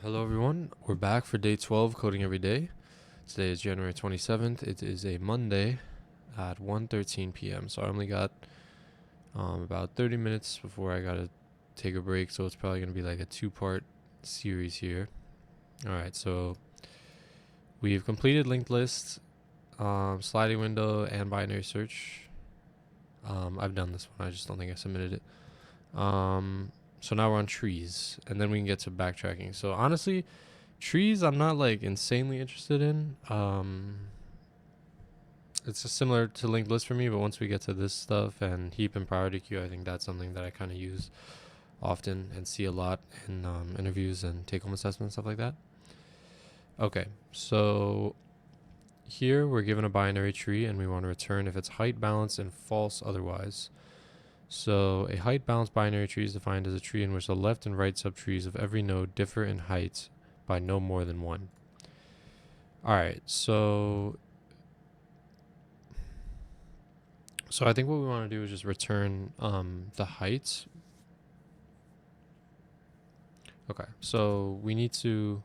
Hello everyone, we're back for day 12 coding every day. Today is January 27th. It is a Monday at 1:13 p.m. So I only got about 30 minutes before I gotta take a break, so it's probably gonna be like a two-part series here. Alright, so we've completed linked list, sliding window, and binary search. I've done this one, I just don't think I submitted it. So now we're on trees, and then we can get to backtracking. So honestly, trees I'm not like insanely interested in. It's just similar to linked list for me, but once we get to this stuff and heap and priority queue, I think that's something that I kind of use often and see a lot in interviews and take-home assessments, stuff like that. Okay, so here we're given a binary tree and we want to return if it's height balanced and false otherwise. So a height balanced binary tree is defined as a tree in which the left and right subtrees of every node differ in height by no more than one. Alright, so I think what we want to do is just return the heights. Okay, so we need to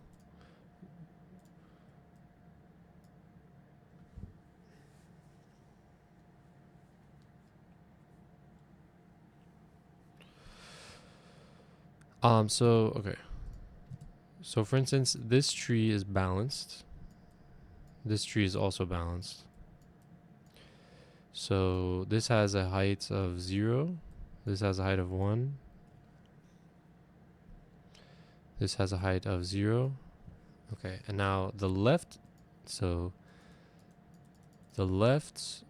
okay. So for instance, this tree is balanced. This tree is also balanced. So this has a height of 0. This has a height of 1. This has a height of 0. Okay, and now the left, so the left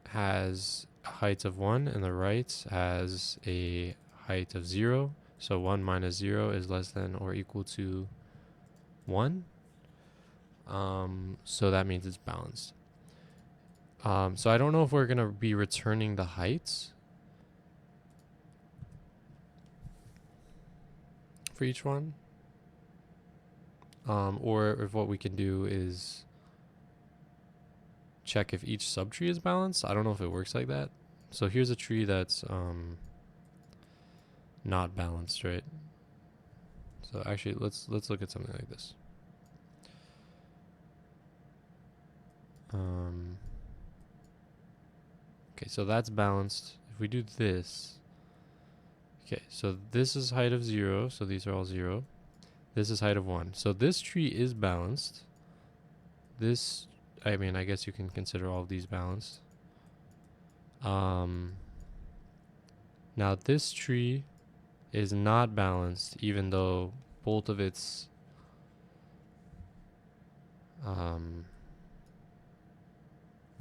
has a height of 1 and the right has a height of 0. So 1 minus 0 is less than or equal to 1. So that means it's balanced. So I don't know if we're going to be returning the heights for each one. Or if what we can do is check if each subtree is balanced. I don't know if it works like that. So here's a tree that's not balanced, right? So actually, let's look at something like this. Okay, so that's balanced. If we do this, okay, so this is height of 0, so these are all 0. This is height of 1. So this tree is balanced. This, I mean, I guess you can consider all of these balanced. Now this tree is not balanced, even though both of its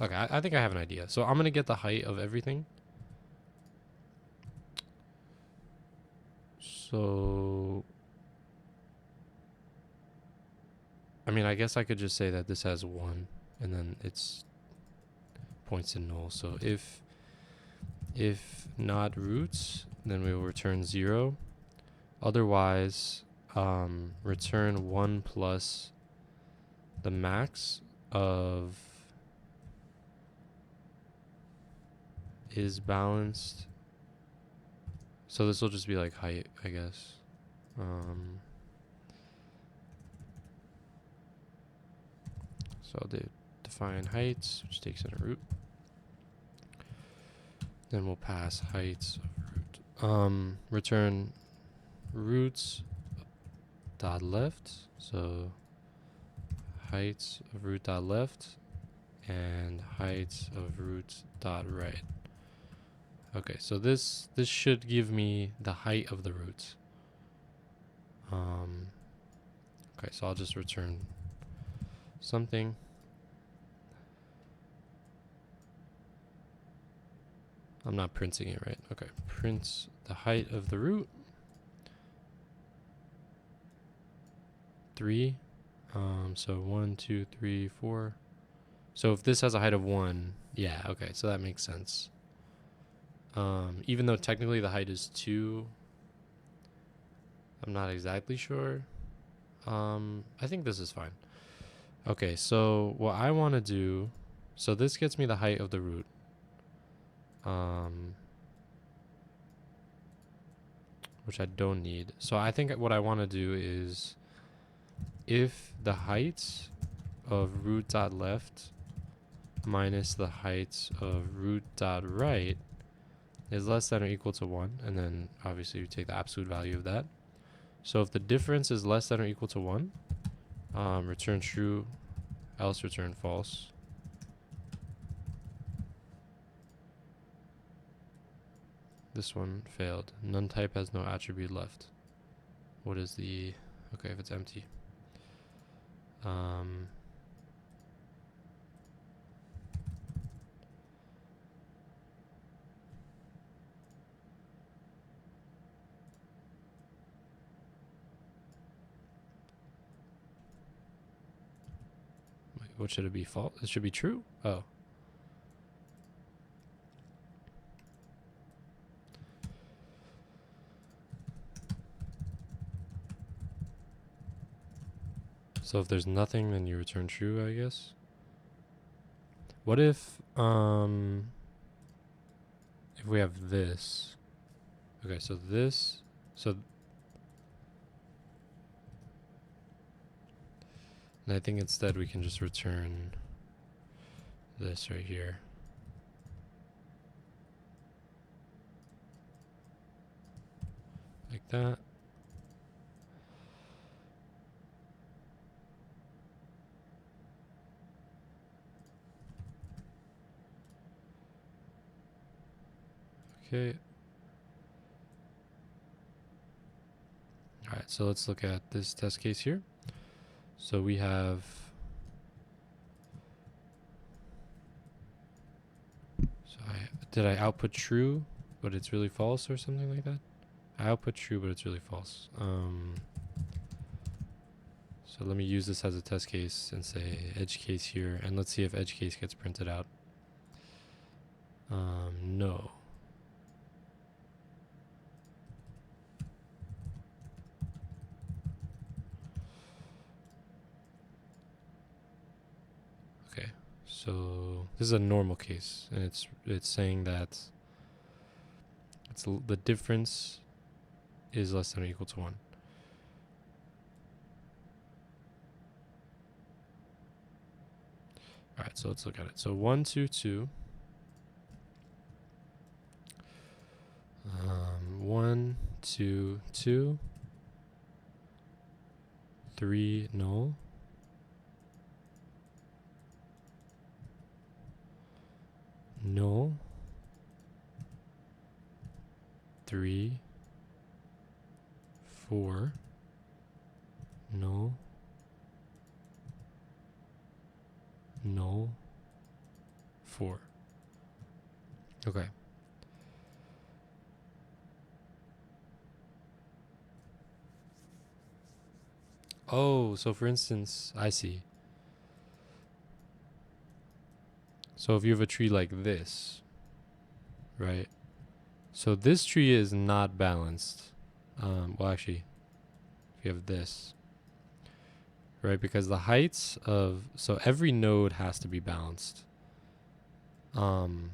okay, I think I have an idea. So I'm gonna get the height of everything. So I mean, I guess I could just say that this has 1 and then it's points to null. So if not roots, then we will return 0. Otherwise, return 1 plus the max of is balanced. So this will just be like height, I guess. So I'll define heights, which takes in a root. Then we'll pass heights of root. Return roots dot left. So heights of root dot left and heights of root dot right. Okay, so this should give me the height of the roots. Okay, so I'll just return something. I'm not printing it right. Okay, print the height of the root. 3. So 1, 2, 3, 4. So if this has a height of 1, yeah, okay, so that makes sense. Even though technically the height is 2, I'm not exactly sure. I think this is fine. Okay, so what I want to do, so this gets me the height of the root. which I don't need. So I think what I want to do is if the height of root dot left minus the height of root dot right is less than or equal to 1, and then obviously you take the absolute value of that. So if the difference is less than or equal to 1, return true, else return false. This one failed. None type has no attribute left. What is the... Okay, if it's empty. Wait, what should it be? False? It should be true? Oh. So if there's nothing, then you return true, I guess. What if we have this? Okay, so this, so, and I think instead we can just return this right here. Like that. Okay. All right, so let's look at this test case here. So we have, did I output true, but it's really false or something like that? I output true, but it's really false. So let me use this as a test case and say edge case here, and let's see if edge case gets printed out. No. Okay, so this is a normal case, and it's saying that the difference is less than or equal to 1. All right, so let's look at it. So 1, 2, 2. 1, 2, 2. 3, null. Null. 3, 4, null, null, 4. Okay. Oh, so for instance, I see. So if you have a tree like this, right? So this tree is not balanced. Well, actually, if you have this, right? Because the heights of, so every node has to be balanced. Okay,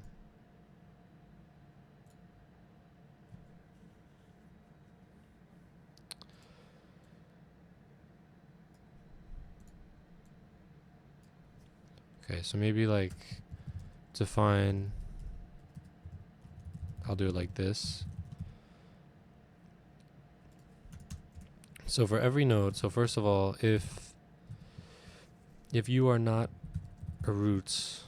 so maybe like define, I'll do it like this. So for every node, so first of all, if you are not a root,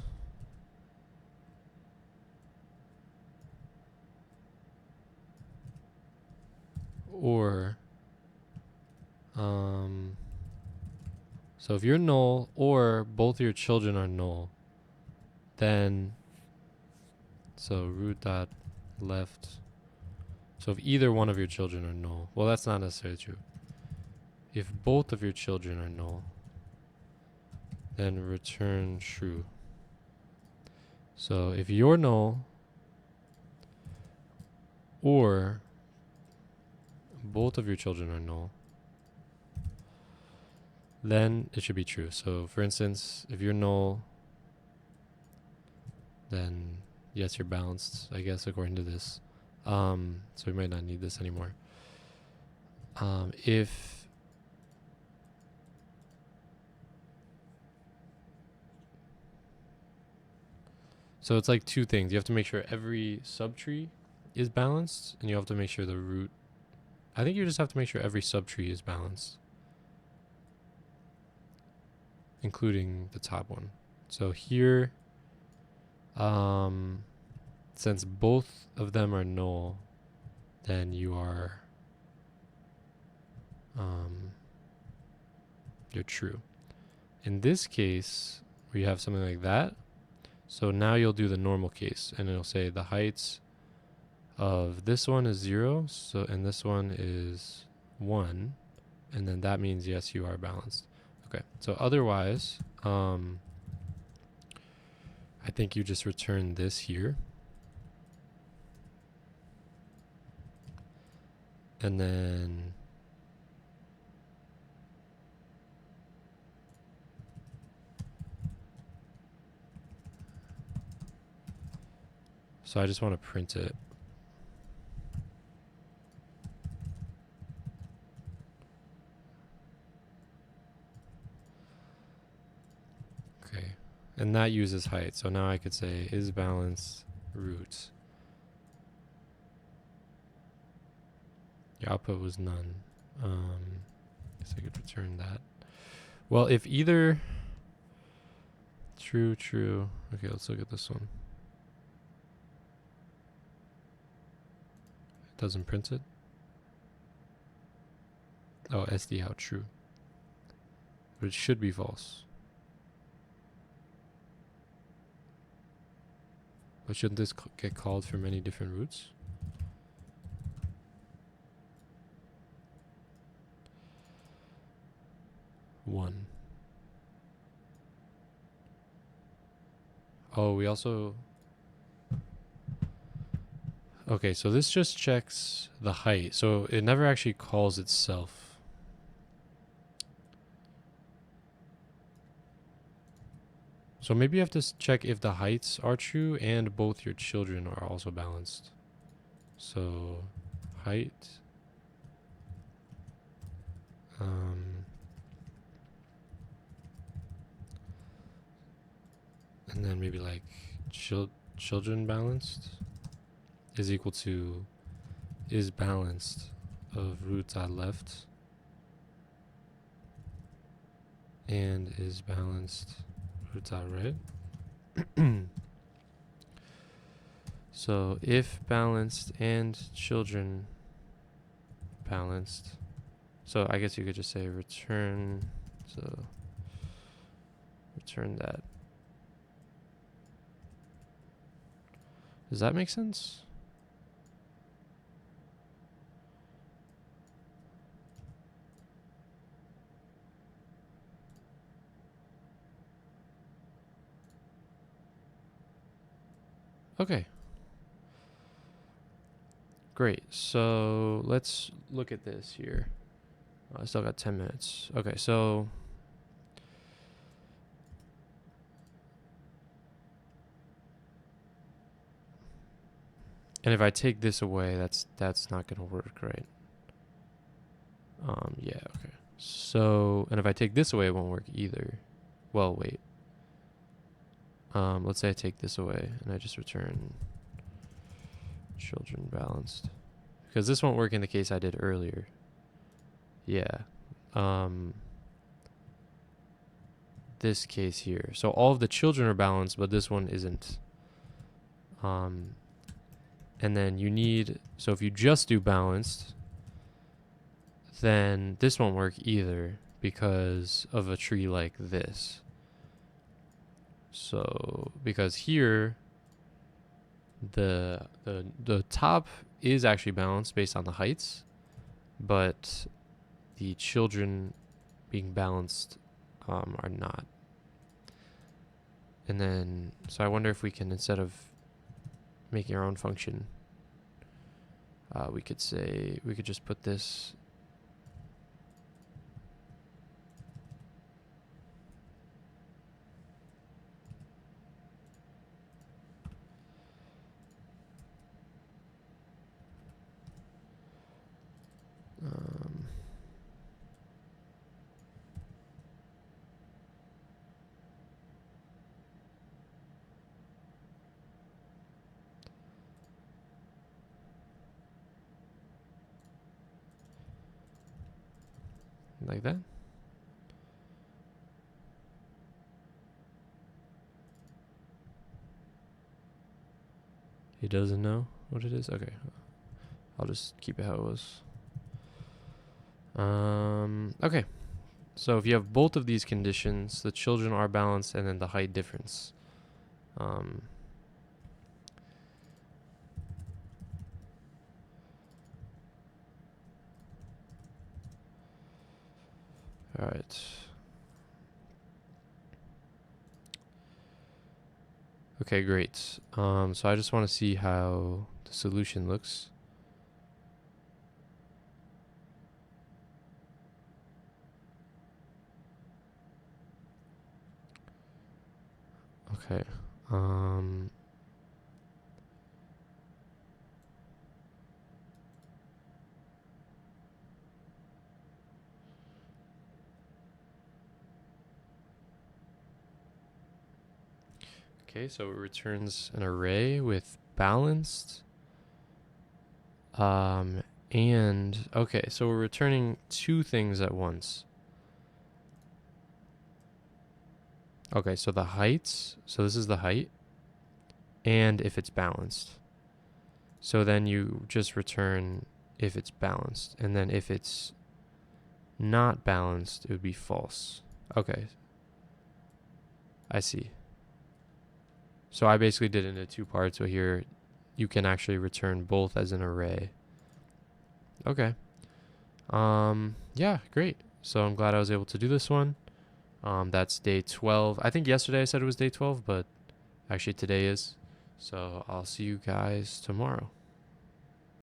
or so if you're null or both your children are null, then so root dot left. So if either one of your children are null, well, that's not necessarily true. If both of your children are null, then return true. So if you're null or both of your children are null, then it should be true. So for instance, if you're null, then yes, you're balanced, I guess, according to this. So we might not need this anymore. If so, it's like two things. You have to make sure every subtree is balanced, and you have to make sure the root. I think you just have to make sure every subtree is balanced, including the top one. So here, since both of them are null, then you're true. In this case, we have something like that. So now you'll do the normal case, and it'll say the heights of this one is 0, so and this one is 1, and then that means yes, you are balanced. Okay, so otherwise, I think you just return this here, and then so I just want to print it. Okay, and that uses height. So now I could say is balance root. Your output was none. Guess I could return that. Well, if either true. Okay, let's look at this one. It doesn't print it. Oh, SD out true. But it should be false. But shouldn't this get called for many different roots? One. Oh, we also... Okay, so this just checks the height. So it never actually calls itself. So maybe you have to check if the heights are true and both your children are also balanced. So height. And then maybe like children balanced is equal to is balanced of root dot left and is balanced root dot right. So if balanced and children balanced, so I guess you could just say return, so return that. Does that make sense? Okay. Great. So let's look at this here. I still got 10 minutes. Okay, so and if I take this away, that's not gonna work, right? Yeah, okay. So, and if I take this away, it won't work either. Well, wait. Let's say I take this away and I just return children balanced. Because this won't work in the case I did earlier. Yeah. This case here. So all of the children are balanced, but this one isn't. And then you need, so if you just do balanced, then this won't work either because of a tree like this. So because here the top is actually balanced based on the heights, but the children being balanced are not. And then so I wonder if we can, instead of making our own function, we could say we could just put this like that. He doesn't know what it is? Okay. I'll just keep it how it was. Okay. So if you have both of these conditions, the children are balanced and then the height difference. All right. Okay, great. So I just want to see how the solution looks. Okay. Okay, so it returns an array with balanced. And okay, so we're returning two things at once. Okay, so the heights, so this is the height, and if it's balanced. So then you just return if it's balanced, and then if it's not balanced, it would be false. Okay. I see. So I basically did it into two parts, but here you can actually return both as an array. Okay. Yeah, great. So I'm glad I was able to do this one. That's day 12. I think yesterday I said it was day 12, but actually today is. So I'll see you guys tomorrow.